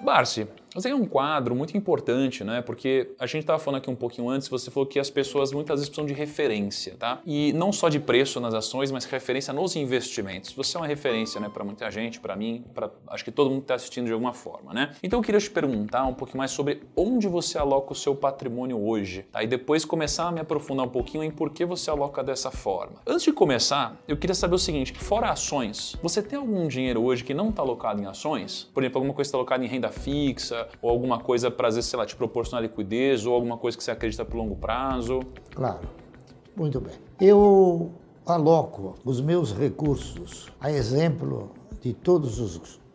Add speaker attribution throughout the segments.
Speaker 1: Barsi, esse aqui é um quadro muito importante, né? Porque a gente estava falando aqui um pouquinho antes, você falou que as pessoas muitas vezes precisam de referência, tá? E não só de preço nas ações, mas referência nos investimentos. Você é uma referência, né, para muita gente, para mim, para acho que todo mundo que está assistindo de alguma forma, né? Então eu queria te perguntar um pouquinho mais sobre onde você aloca o seu patrimônio hoje, tá? E depois começar a me aprofundar um pouquinho em por que você aloca dessa forma. Antes de começar, eu queria saber o seguinte, fora ações, você tem algum dinheiro hoje que não está alocado em ações? Por exemplo, alguma coisa está alocada em renda fixa, ou alguma coisa para, às vezes, sei lá, te proporcionar liquidez, ou alguma coisa que você acredita por longo prazo?
Speaker 2: Claro, muito bem. Eu aloco os meus recursos, a exemplo de todos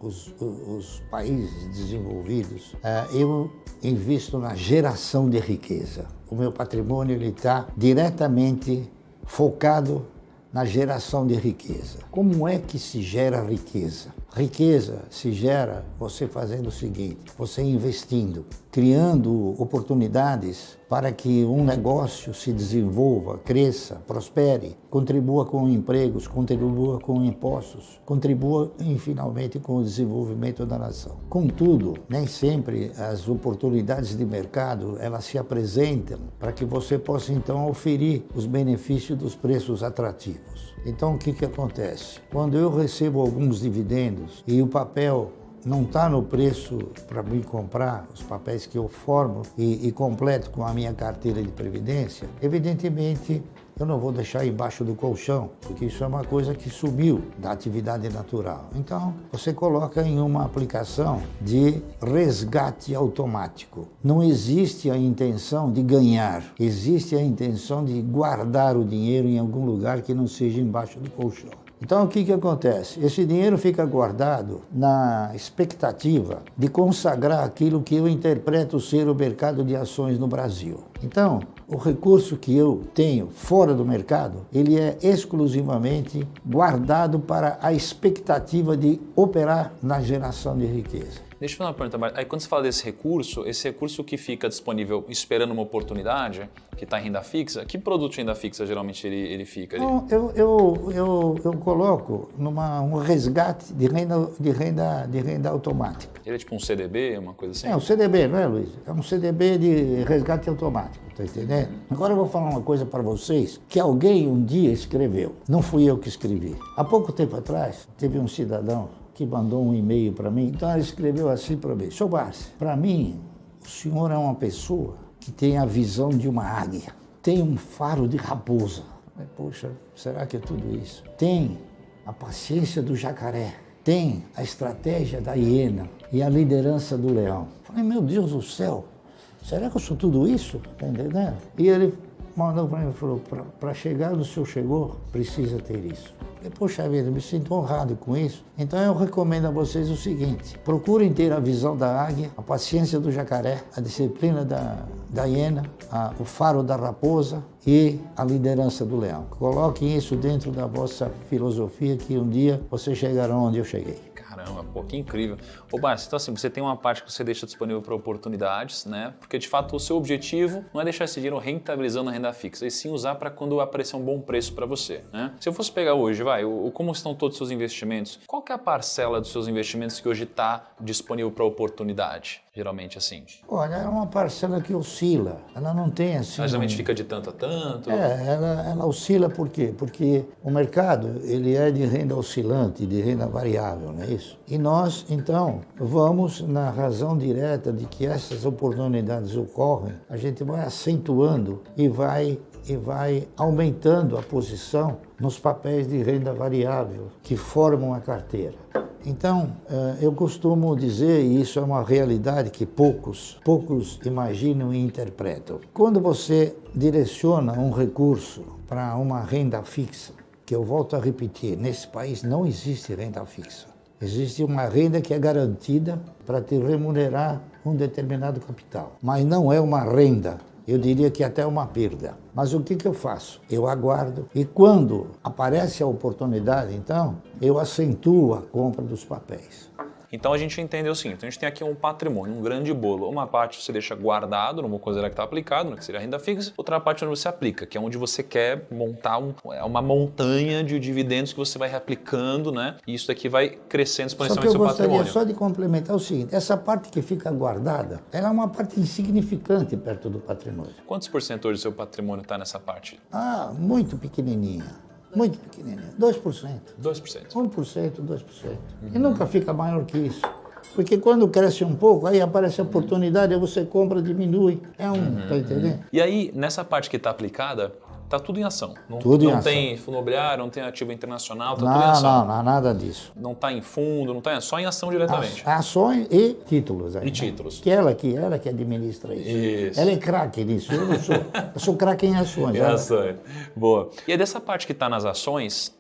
Speaker 2: os países desenvolvidos, eu invisto na geração de riqueza. O meu patrimônio está diretamente focado na geração de riqueza. Como é que se gera riqueza? Riqueza se gera você fazendo o seguinte, você investindo, criando oportunidades para que um negócio se desenvolva, cresça, prospere, contribua com empregos, contribua com impostos, contribua finalmente com o desenvolvimento da nação. Contudo, nem sempre as oportunidades de mercado elas se apresentam para que você possa então oferir os benefícios dos preços atrativos. Então o que acontece? Quando eu recebo alguns dividendos e o papel não está no preço para mim comprar, os papéis que eu formo e completo com a minha carteira de previdência, evidentemente eu não vou deixar embaixo do colchão, porque isso é uma coisa que sumiu da atividade natural. Então, você coloca em uma aplicação de resgate automático. Não existe a intenção de ganhar, existe a intenção de guardar o dinheiro em algum lugar que não seja embaixo do colchão. Então, o que acontece? Esse dinheiro fica guardado na expectativa de consagrar aquilo que eu interpreto ser o mercado de ações no Brasil. Então, o recurso que eu tenho fora do mercado, ele é exclusivamente guardado para a expectativa de operar na geração de riqueza.
Speaker 1: Deixa eu fazer uma pergunta, aí quando você fala desse recurso, esse recurso que fica disponível esperando uma oportunidade, que está em renda fixa, que produto de renda fixa geralmente ele fica ali?
Speaker 2: Não, eu coloco um resgate de renda automática.
Speaker 1: Ele é tipo um CDB, uma coisa assim?
Speaker 2: É um CDB, não é, Luiz? É um CDB de resgate automático, tá entendendo? Agora eu vou falar uma coisa para vocês que alguém um dia escreveu. Não fui eu que escrevi. Há pouco tempo atrás, teve um cidadão que mandou um e-mail para mim, então ele escreveu assim para mim: Sr. Barsi, para mim, o senhor é uma pessoa que tem a visão de uma águia, tem um faro de raposa. Poxa, será que é tudo isso? Tem a paciência do jacaré, tem a estratégia da hiena e a liderança do leão. Falei, meu Deus do céu, será que eu sou tudo isso? Tá entendendo? E ele mandou para mim e falou, para chegar onde o senhor chegou, precisa ter isso. E, poxa vida, eu me sinto honrado com isso. Então eu recomendo a vocês o seguinte, procurem ter a visão da águia, a paciência do jacaré, a disciplina da hiena, o faro da raposa e a liderança do leão. Coloquem isso dentro da vossa filosofia que um dia vocês chegarão onde eu cheguei.
Speaker 1: Caramba, pô, que incrível. Ô, Barsi, então assim, você tem uma parte que você deixa disponível para oportunidades, né? Porque de fato o seu objetivo não é deixar esse dinheiro rentabilizando a renda fixa, e sim usar para quando aparecer um bom preço para você, né? Se eu fosse pegar hoje, como estão todos os seus investimentos, qual que é a parcela dos seus investimentos que hoje está disponível para oportunidade? Geralmente assim.
Speaker 2: Olha, é uma parcela que oscila, ela não tem assim...
Speaker 1: Mas geralmente fica de tanto a tanto?
Speaker 2: Ela oscila por quê? Porque o mercado, ele é de renda oscilante, de renda variável, não é isso? E nós, então, vamos na razão direta de que essas oportunidades ocorrem, a gente vai acentuando e vai aumentando a posição nos papéis de renda variável que formam a carteira. Então, eu costumo dizer, e isso é uma realidade que poucos imaginam e interpretam. Quando você direciona um recurso para uma renda fixa, que eu volto a repetir, nesse país não existe renda fixa. Existe uma renda que é garantida para te remunerar um determinado capital, mas não é uma renda. Eu diria que até uma perda. Mas o que eu faço? Eu aguardo e quando aparece a oportunidade, então, eu acentuo a compra dos papéis.
Speaker 1: Então a gente entendeu o seguinte, a gente tem aqui um patrimônio, um grande bolo. Uma parte você deixa guardado, não vou considerar que está aplicado, que seria a renda fixa. Outra parte onde você aplica, que é onde você quer montar uma montanha de dividendos que você vai reaplicando, né? E isso daqui vai crescendo exponencialmente seu patrimônio.
Speaker 2: Eu gostaria só de complementar o seguinte, essa parte que fica guardada, ela é uma parte insignificante perto do patrimônio.
Speaker 1: Quantos por cento hoje do seu patrimônio está nessa parte?
Speaker 2: Muito pequenininha. Muito pequenininha. 2%.
Speaker 1: 2%.
Speaker 2: 1%, 2%. E nunca fica maior que isso. Porque quando cresce um pouco, aí aparece a oportunidade, aí você compra, diminui. Tá entendendo?
Speaker 1: E aí, nessa parte que está aplicada, tá tudo em ação. Não tem fundo imobiliário, não tem ativo internacional, tá tudo em ação.
Speaker 2: Não, nada disso.
Speaker 1: Não está em fundo, não está só em ação diretamente.
Speaker 2: Ações e títulos. Aí,
Speaker 1: e títulos.
Speaker 2: Que ela que administra isso. Ela é craque nisso, eu não sou. Eu sou craque em ações.
Speaker 1: Em ações. Boa. E aí dessa parte que está nas ações,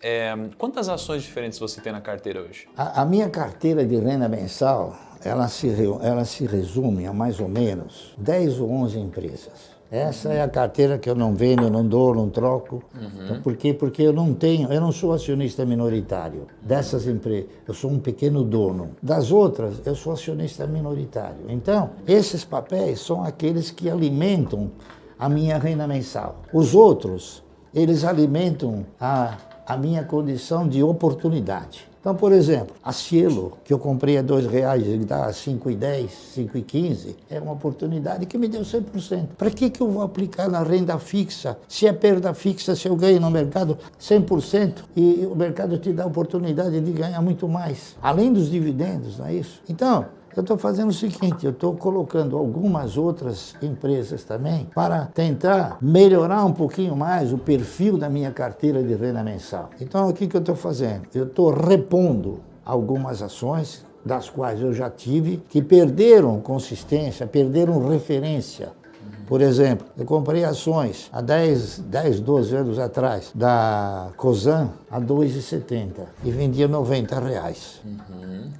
Speaker 1: quantas ações diferentes você tem na carteira hoje?
Speaker 2: A minha carteira de renda mensal, ela se resume a mais ou menos 10 ou 11 empresas. Essa é a carteira que eu não vendo, não dou, não troco. Então, por quê? Porque eu não sou acionista minoritário dessas empresas. Eu sou um pequeno dono. Das outras, eu sou acionista minoritário. Então, esses papéis são aqueles que alimentam a minha renda mensal. Os outros, eles alimentam a minha condição de oportunidade. Então, por exemplo, a Cielo, que eu comprei a R$2 e dá a 5,10, 5,15, é uma oportunidade que me deu 100%. Para que eu vou aplicar na renda fixa? Se é perda fixa, se eu ganho no mercado 100% e o mercado te dá a oportunidade de ganhar muito mais, além dos dividendos, não é isso? Então, eu estou fazendo o seguinte, eu estou colocando algumas outras empresas também para tentar melhorar um pouquinho mais o perfil da minha carteira de renda mensal. Então, o que eu estou fazendo? Eu estou repondo algumas ações, das quais eu já tive, que perderam consistência, perderam referência. Por exemplo, eu comprei ações há 10, 12 anos atrás da Cosan a R$2,70 e vendia R$90.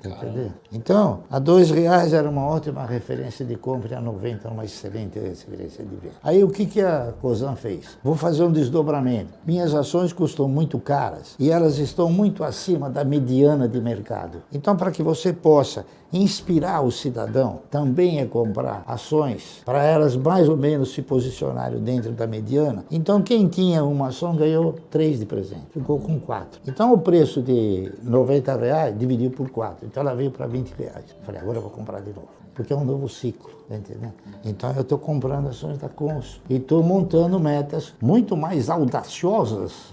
Speaker 2: Entendeu? Então, a R$2 era uma ótima referência de compra e a 90 uma excelente referência de venda. Aí o que a Cosan fez? Vou fazer um desdobramento. Minhas ações custam muito caras e elas estão muito acima da mediana de mercado. Então, para que você possa inspirar o cidadão também a comprar ações para elas mais ou menos se posicionarem dentro da mediana. Então quem tinha uma ação ganhou 3 de presente, ficou com 4. Então o preço de R$90 dividiu por 4, então ela veio para R$20. Falei, agora eu vou comprar de novo, porque é um novo ciclo, tá entendendo? Então eu estou comprando ações da Consul e estou montando metas muito mais audaciosas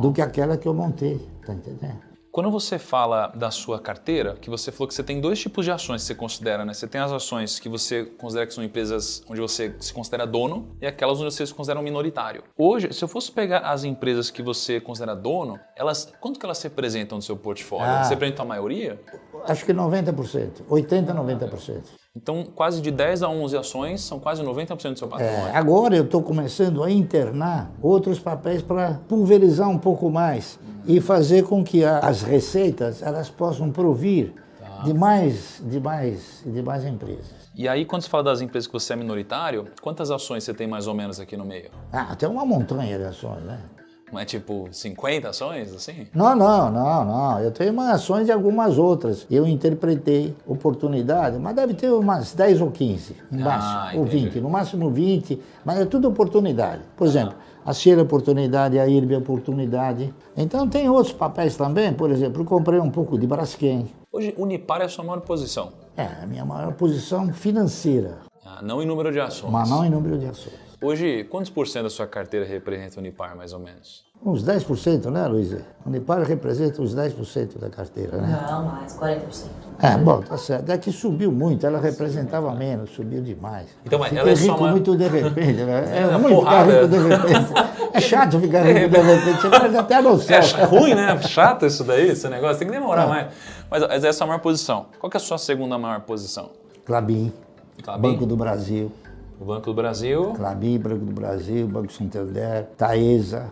Speaker 2: do que aquela que eu montei, tá entendendo?
Speaker 1: Quando você fala da sua carteira, que você falou que você tem 2 tipos de ações que você considera, né? Você tem as ações que você considera que são empresas onde você se considera dono e aquelas onde você se considera um minoritário. Hoje, se eu fosse pegar as empresas que você considera dono, quanto que elas representam no seu portfólio? Você representa a maioria?
Speaker 2: Acho que 90%, 80%, 90%.
Speaker 1: Então, quase de 10 a 11 ações são quase 90% do seu patrimônio.
Speaker 2: Agora eu estou começando a internar outros papéis para pulverizar um pouco mais e fazer com que as receitas elas possam provir de mais empresas.
Speaker 1: E aí, quando você fala das empresas que você é minoritário, quantas ações você tem mais ou menos aqui no meio?
Speaker 2: Tem uma montanha de ações, né?
Speaker 1: Não é tipo 50 ações, assim?
Speaker 2: Não. Eu tenho umas ações e algumas outras. Eu interpretei oportunidade, mas deve ter umas 10 ou 15, no máximo, ou 20, no máximo 20, mas é tudo oportunidade. Por exemplo, a Cielo é oportunidade, a IRB é oportunidade. Então tem outros papéis também, por exemplo, eu comprei um pouco de Braskem.
Speaker 1: Hoje, Unipar é a sua maior posição?
Speaker 2: A minha maior posição financeira.
Speaker 1: Não em número de ações?
Speaker 2: Mas não em número de ações.
Speaker 1: Hoje, quantos por cento da sua carteira representa Unipar, mais ou menos?
Speaker 2: Uns 10%, né, Luiz? Unipar representa uns 10% da carteira, né?
Speaker 3: Não, mais, 40%.
Speaker 2: Bom, tá certo. É que subiu muito, ela representava menos, subiu demais.
Speaker 1: Então, mas
Speaker 2: fiquei
Speaker 1: ela é
Speaker 2: rico
Speaker 1: só
Speaker 2: muito de repente, né?
Speaker 1: É
Speaker 2: ruim
Speaker 1: porrada.
Speaker 2: ficar rico de repente. É chato ficar rico de repente, você perde até a noção.
Speaker 1: É ruim, né? Chato isso daí, esse negócio, tem que demorar mais. Mas essa é a sua maior posição. Qual que é a sua segunda maior posição?
Speaker 2: Klabin, Banco do Brasil.
Speaker 1: O Banco do Brasil.
Speaker 2: Klabin, Banco do Brasil, Banco Santander, Taesa,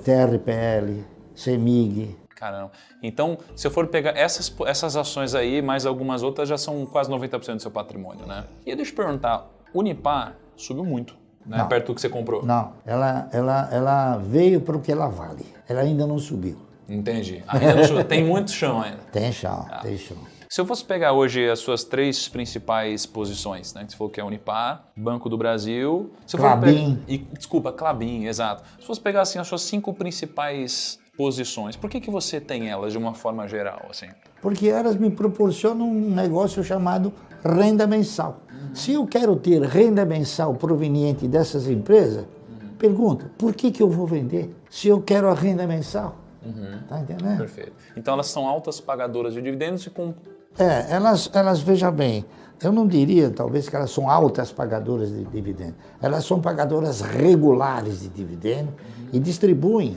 Speaker 2: TRPL, CEMIG.
Speaker 1: Caramba. Então, se eu for pegar essas ações aí, mais algumas outras, já são quase 90% do seu patrimônio, né? E deixa eu te perguntar, Unipar subiu muito, né?
Speaker 2: Não.
Speaker 1: Perto do que você comprou.
Speaker 2: Não, ela veio para o que ela vale. Ela ainda não subiu.
Speaker 1: Entendi. Ainda não subiu. Tem muito chão ainda.
Speaker 2: Tem chão, tem chão.
Speaker 1: Se eu fosse pegar hoje as suas 3 principais posições, né? Que você falou que é Unipar, Banco do Brasil...
Speaker 2: Klabin.
Speaker 1: Desculpa, Klabin, exato. Se fosse pegar assim, as suas 5 principais posições, por que você tem elas de uma forma geral? Assim?
Speaker 2: Porque elas me proporcionam um negócio chamado renda mensal. Se eu quero ter renda mensal proveniente dessas empresas, pergunta, por que eu vou vender se eu quero a renda mensal? Tá entendendo?
Speaker 1: Perfeito. Então elas são altas pagadoras de dividendos e com...
Speaker 2: Elas veja bem, eu não diria talvez que elas são altas pagadoras de dividendos. Elas são pagadoras regulares de dividendos e distribuem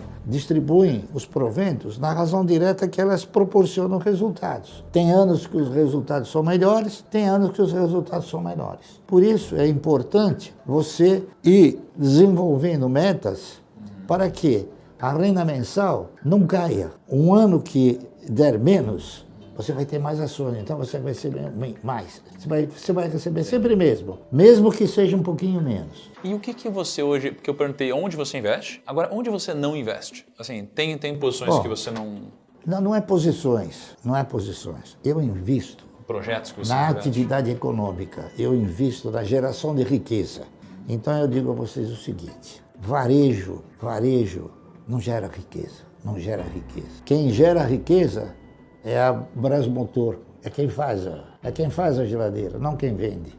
Speaker 2: os proventos na razão direta que elas proporcionam resultados. Tem anos que os resultados são melhores, tem anos que os resultados são menores. Por isso é importante você ir desenvolvendo metas para que a renda mensal não caia. Um ano que der menos, você vai ter mais ações, então você vai receber mais. Você vai receber sempre mesmo que seja um pouquinho menos.
Speaker 1: E o que você hoje, porque eu perguntei onde você investe, agora onde você não investe? Assim, tem posições que você não...
Speaker 2: Não é posições. Eu invisto
Speaker 1: Projetos que você
Speaker 2: na
Speaker 1: investe.
Speaker 2: atividade econômica, eu invisto na geração de riqueza. Então eu digo a vocês o seguinte, varejo não gera riqueza. Quem gera riqueza é a Brasmotor, é quem faz a geladeira, não quem vende.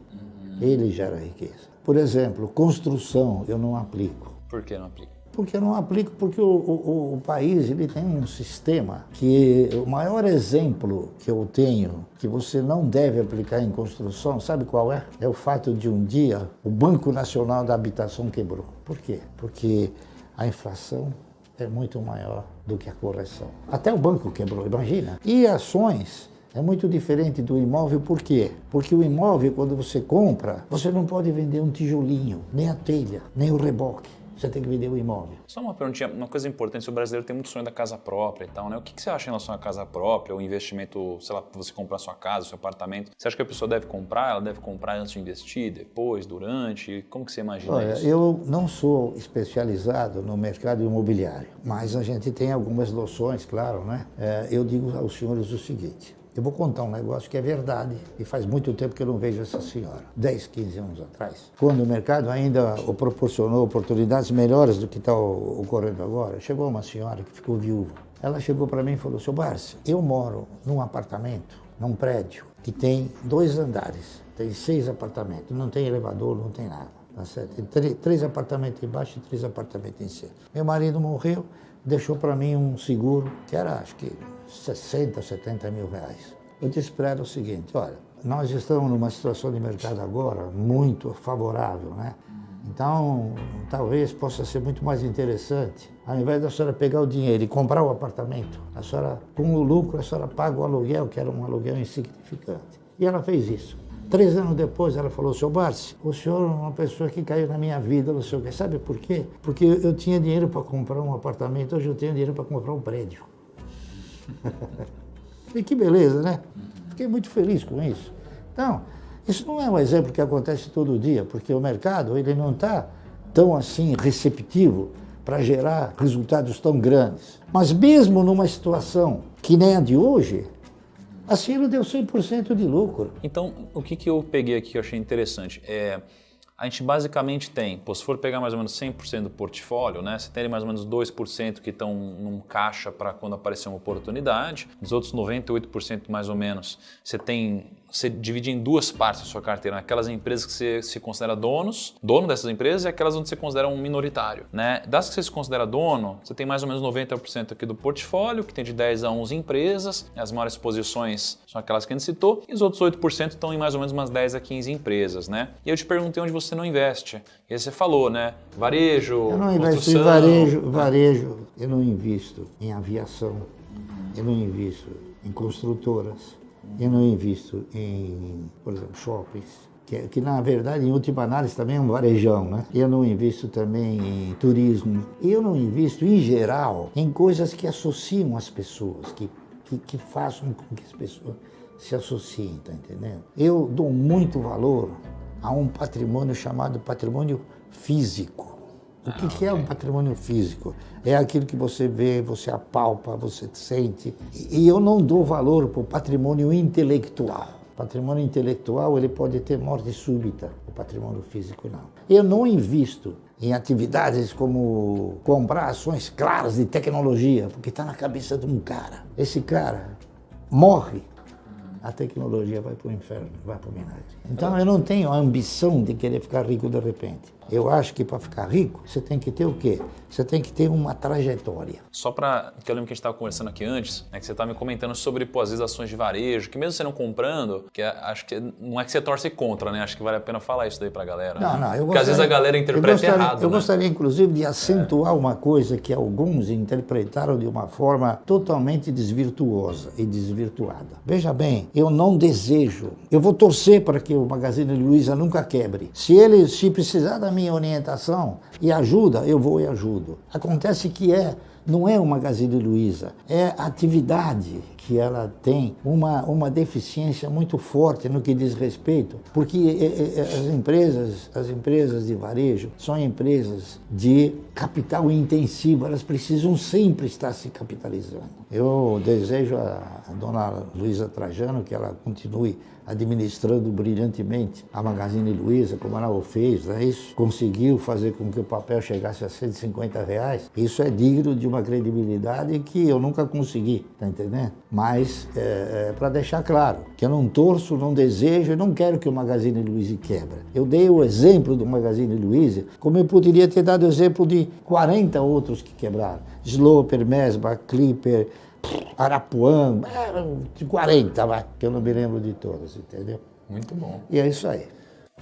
Speaker 2: Ele gera riqueza. Por exemplo, construção eu não aplico.
Speaker 1: Por que não aplica?
Speaker 2: Porque eu não aplico porque o país ele tem um sistema que o maior exemplo que eu tenho que você não deve aplicar em construção, sabe qual é? É o fato de um dia o Banco Nacional da Habitação quebrou. Por quê? Porque a inflação é muito maior do que a correção. Até o banco quebrou, imagina. E ações é muito diferente do imóvel, por quê? Porque o imóvel, quando você compra, você não pode vender um tijolinho, nem a telha, nem o reboque. Você tem que vender o imóvel.
Speaker 1: Só uma perguntinha, uma coisa importante, o brasileiro tem muito sonho da casa própria e tal, né? O que você acha em relação à casa própria, o investimento, sei lá, você comprar sua casa, seu apartamento? Você acha que a pessoa deve comprar? Ela deve comprar antes de investir, depois, durante? Como que você imagina isso?
Speaker 2: Eu não sou especializado no mercado imobiliário, mas a gente tem algumas noções, claro, né? Eu digo aos senhores o seguinte, eu vou contar um negócio que é verdade e faz muito tempo que eu não vejo essa senhora, 10, 15 anos atrás. Quando o mercado ainda proporcionou oportunidades melhores do que está ocorrendo agora, chegou uma senhora que ficou viúva. Ela chegou para mim e falou, seu Barsi, eu moro num apartamento, num prédio que tem 2 andares, tem 6 apartamentos, não tem elevador, não tem nada. Tá certo? Tem 3 apartamentos embaixo e 3 apartamentos em cima. Meu marido morreu, deixou para mim um seguro que era, acho que, 60, 70 mil reais. Eu disse para ela o seguinte, olha, nós estamos numa situação de mercado agora muito favorável, né? Então, talvez possa ser muito mais interessante, ao invés da senhora pegar o dinheiro e comprar o apartamento, a senhora, com o lucro, a senhora paga o aluguel, que era um aluguel insignificante. E ela fez isso. 3 anos depois, ela falou, seu Barsi, o senhor é uma pessoa que caiu na minha vida, não sei o quê. Sabe por quê? Porque eu tinha dinheiro para comprar um apartamento, hoje eu tenho dinheiro para comprar um prédio. E que beleza, né? Fiquei muito feliz com isso. Então, isso não é um exemplo que acontece todo dia, porque o mercado ele não está tão assim receptivo para gerar resultados tão grandes. Mas mesmo numa situação que nem a de hoje, a Cielo deu 100% de lucro.
Speaker 1: Então, o que eu peguei aqui que eu achei interessante a gente basicamente tem, se for pegar mais ou menos 100% do portfólio, né, você tem mais ou menos 2% que estão num caixa para quando aparecer uma oportunidade, os outros 98% mais ou menos, você divide em 2 partes a sua carteira, aquelas empresas que você se considera dono dessas empresas e aquelas onde você considera um minoritário. Né? Das que você se considera dono, você tem mais ou menos 90% aqui do portfólio, que tem de 10 a 11 empresas, as maiores posições são aquelas que a gente citou, e os outros 8% estão em mais ou menos umas 10 a 15 empresas. Né? E eu te perguntei onde você não investe. E aí você falou, né? Varejo,
Speaker 2: eu não investo em varejo, eu não invisto em aviação, eu não invisto em construtoras, eu não invisto em, por exemplo, shoppings, que na verdade, em última análise, também é um varejão, né? Eu não invisto também em turismo. Eu não invisto, em geral, em coisas que associam as pessoas, que façam com que as pessoas se associem, tá entendendo? Eu dou muito valor a um patrimônio chamado patrimônio físico. O que é um patrimônio físico? É aquilo que você vê, você apalpa, você sente. E eu não dou valor para o patrimônio intelectual. O patrimônio intelectual ele pode ter morte súbita, o patrimônio físico não. Eu não invisto em atividades como comprar ações claras de tecnologia, porque está na cabeça de um cara. Esse cara morre, a tecnologia vai para o inferno, vai para o vinagre. Então eu não tenho a ambição de querer ficar rico de repente. Eu acho que para ficar rico, você tem que ter o quê? Você tem que ter uma trajetória.
Speaker 1: Só para... que eu lembro que a gente estava conversando aqui antes, né, que você estava me comentando sobre, pô, às vezes ações de varejo, que mesmo você não comprando, que acho que não é que você torce contra, né? Acho que vale a pena falar isso daí para a galera.
Speaker 2: Não,
Speaker 1: né?
Speaker 2: não, eu
Speaker 1: Porque às vezes a galera interpreta errado.
Speaker 2: Eu gostaria, inclusive, de acentuar uma coisa que alguns interpretaram de uma forma totalmente desvirtuosa e desvirtuada. Veja bem, eu não desejo, eu vou torcer para que o Magazine Luiza nunca quebre. Se precisar da minha orientação e ajuda, eu vou e ajudo. Acontece que não é o Magazine Luiza, é a atividade que ela tem uma deficiência muito forte no que diz respeito, porque as empresas de varejo são empresas de capital intensivo, elas precisam sempre estar se capitalizando. Eu desejo a dona Luiza Trajano que ela continue administrando brilhantemente a Magazine Luiza, como ela o fez, né? Isso conseguiu fazer com que o papel chegasse a R$150. Isso é digno de uma credibilidade que eu nunca consegui, tá entendendo? Mas, para deixar claro, que eu não torço, não desejo e não quero que o Magazine Luiza quebre. Eu dei o exemplo do Magazine Luiza, como eu poderia ter dado o exemplo de 40 outros que quebraram. Sloper, Mesbah, Clipper, Arapuã, de 40, vai, que eu não me lembro de todas, entendeu?
Speaker 1: Muito bom.
Speaker 2: E é isso aí.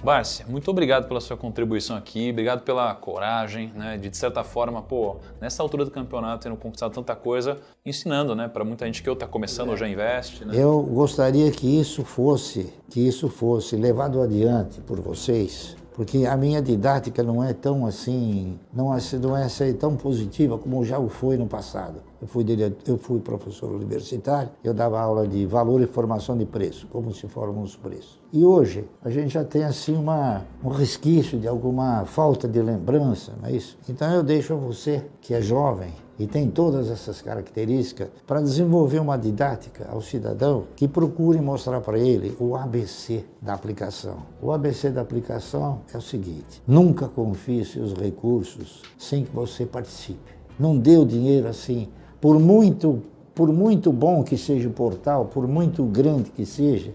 Speaker 1: Bárcia, muito obrigado pela sua contribuição aqui, obrigado pela coragem, né, de certa forma, pô, nessa altura do campeonato, tendo conquistado tanta coisa, ensinando, né, para muita gente que ou está começando ou já investe, né?
Speaker 2: Eu gostaria que isso fosse levado adiante por vocês, porque a minha didática não é tão assim, não é ser tão positiva como já o foi no passado. Eu fui professor universitário, eu dava aula de valor e formação de preço, como se formam os preços. E hoje a gente já tem assim um resquício de alguma falta de lembrança, não é isso? Então eu deixo a você, que é jovem e tem todas essas características, para desenvolver uma didática ao cidadão que procure mostrar para ele o ABC da aplicação. O ABC da aplicação é o seguinte: nunca confie seus recursos sem que você participe. Não dê o dinheiro assim. Por muito bom que seja o portal, por muito grande que seja,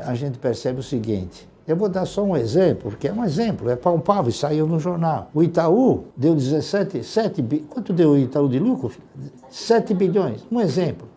Speaker 2: a gente percebe o seguinte. Eu vou dar só um exemplo, porque é um exemplo, é palpável, saiu no jornal. O Itaú deu 7 bilhões. Quanto deu o Itaú de lucro? 7 bilhões. Um exemplo.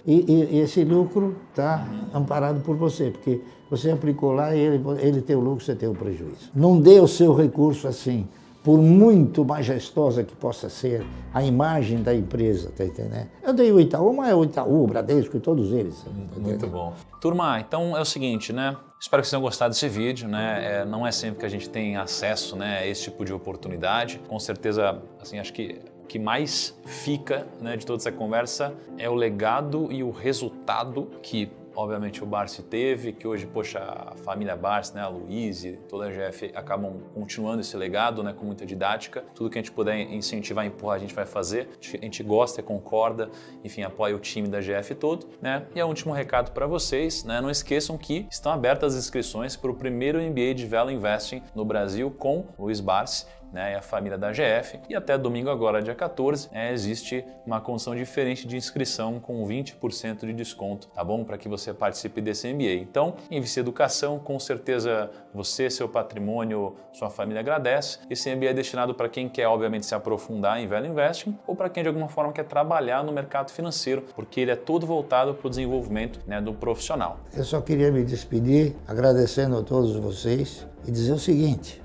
Speaker 2: E esse lucro está amparado por você, porque você aplicou lá e ele tem o lucro, você tem o prejuízo. Não dê o seu recurso assim. Por muito majestosa que possa ser a imagem da empresa, tá entendendo? Eu dei o Itaú, mas é o Itaú, o Bradesco e todos eles. Tá
Speaker 1: muito bom. Turma, então é o seguinte, né? Espero que vocês tenham gostado desse vídeo, né? Não é sempre que a gente tem acesso, né, a esse tipo de oportunidade. Com certeza, assim, acho que o que mais fica, né, de toda essa conversa é o legado e o resultado que obviamente o Barsi teve, que hoje, poxa, a família Barsi, né, a Luiz e toda a GF acabam continuando esse legado, né, com muita didática. Tudo que a gente puder incentivar, empurrar, a gente vai fazer. A gente gosta, concorda, enfim, apoia o time da GF todo, né? E é o último recado para vocês, né? Não esqueçam que estão abertas as inscrições para o primeiro MBA de Value Investing no Brasil com Luiz Barsi, né, e a família da GF, e até domingo agora, dia 14, existe uma condição diferente de inscrição com 20% de desconto, tá bom? Para que você participe desse MBA. Então, Invista Educação, com certeza você, seu patrimônio, sua família agradece. Esse MBA é destinado para quem quer, obviamente, se aprofundar em Value Investing ou para quem, de alguma forma, quer trabalhar no mercado financeiro, porque ele é todo voltado para o desenvolvimento, né, do profissional.
Speaker 2: Eu só queria me despedir, agradecendo a todos vocês e dizer o seguinte: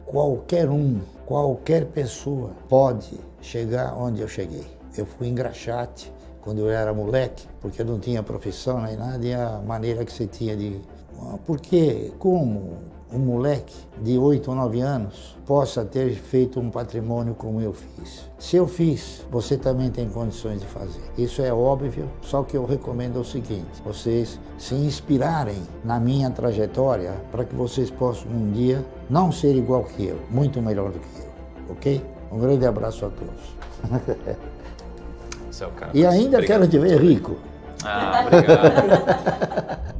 Speaker 2: qualquer pessoa pode chegar onde eu cheguei. Eu fui engraxate quando eu era moleque, porque eu não tinha profissão nem nada, e a maneira que você tinha de... Porque como um moleque de 8 ou 9 anos possa ter feito um patrimônio como eu fiz. Se eu fiz, você também tem condições de fazer. Isso é óbvio, só que eu recomendo o seguinte: vocês se inspirarem na minha trajetória para que vocês possam um dia não ser igual que eu, muito melhor do que eu. ok? Um grande abraço a todos.
Speaker 1: Você é o cara
Speaker 2: E
Speaker 1: mais-
Speaker 2: ainda
Speaker 1: Obrigado.
Speaker 2: quero te ver rico.
Speaker 1: Ah, obrigado.